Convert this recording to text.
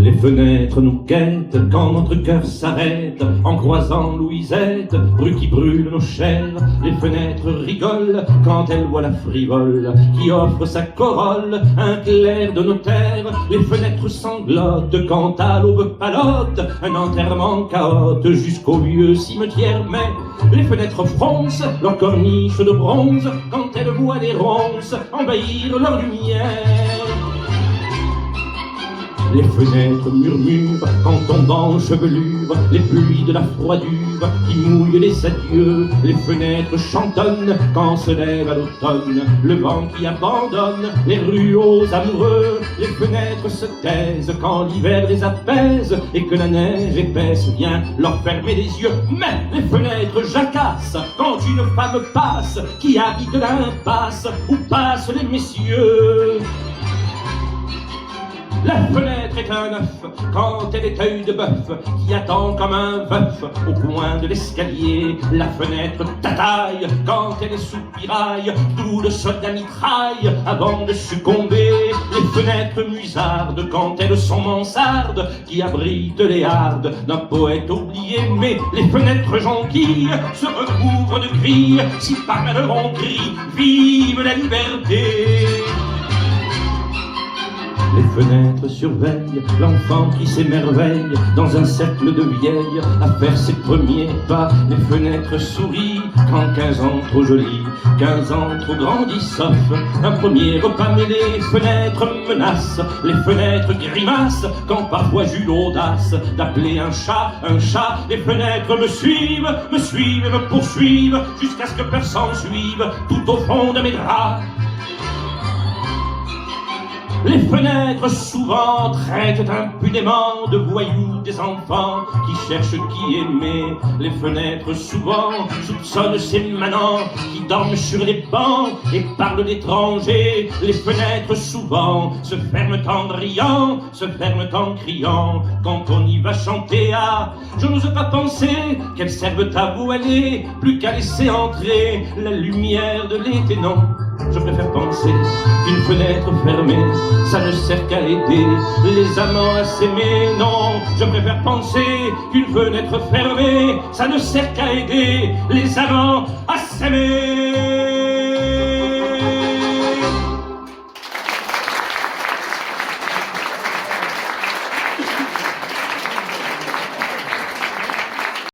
Les fenêtres nous guettent quand notre cœur s'arrête en croisant Louisette, rue qui brûle nos chairs. Les fenêtres rigolent quand elles voient la frivole qui offre sa corolle, un clerc de notaire. Les fenêtres sanglotent quand à l'aube palote un enterrement chaote jusqu'au vieux cimetière. Mais les fenêtres froncent leur corniche de bronze quand elles voient les ronces envahir leur lumière. Les fenêtres murmurent quand tombent en chevelure les pluies de la froidure qui mouillent les adieux. Les fenêtres chantonnent quand se lève à l'automne le vent qui abandonne les rues aux amoureux. Les fenêtres se taisent quand l'hiver les apaise et que la neige épaisse vient leur fermer les yeux. Mais les fenêtres jacassent quand une femme passe qui habite l'impasse où passent les messieurs. La fenêtre est un œuf quand elle est œil de bœuf qui attend comme un veuf au coin de l'escalier. La fenêtre tataille quand elle est soupiraille, d'où le soldat mitraille avant de succomber. Les fenêtres musardes quand elles sont mansardes qui abritent les hardes d'un poète oublié. Mais les fenêtres jonquilles se recouvrent de gris si par malheur on crie vive la liberté. Les fenêtres surveillent l'enfant qui s'émerveille dans un cercle de vieilles à faire ses premiers pas. Les fenêtres sourient quand 15 ans trop jolis, 15 ans trop grandis s'offrent un premier repas. Mais les fenêtres menacent, les fenêtres grimacent quand parfois j'eus l'audace d'appeler un chat un chat. Les fenêtres me suivent et me poursuivent jusqu'à ce que personne suive tout au fond de mes draps. Les fenêtres souvent traitent impunément de voyous des enfants qui cherchent qui aimer. Les fenêtres souvent soupçonnent ces manants qui dorment sur les bancs et parlent d'étrangers. Les fenêtres souvent se ferment en riant, se ferment en criant quand on y va chanter. Ah, je n'ose pas penser qu'elles servent à voiler plus qu'à laisser entrer la lumière de l'été. Non, je préfère penser qu'une fenêtre fermée, ça ne sert qu'à aider les amants à s'aimer. Non, je préfère penser qu'une fenêtre fermée, ça ne sert qu'à aider les amants à s'aimer.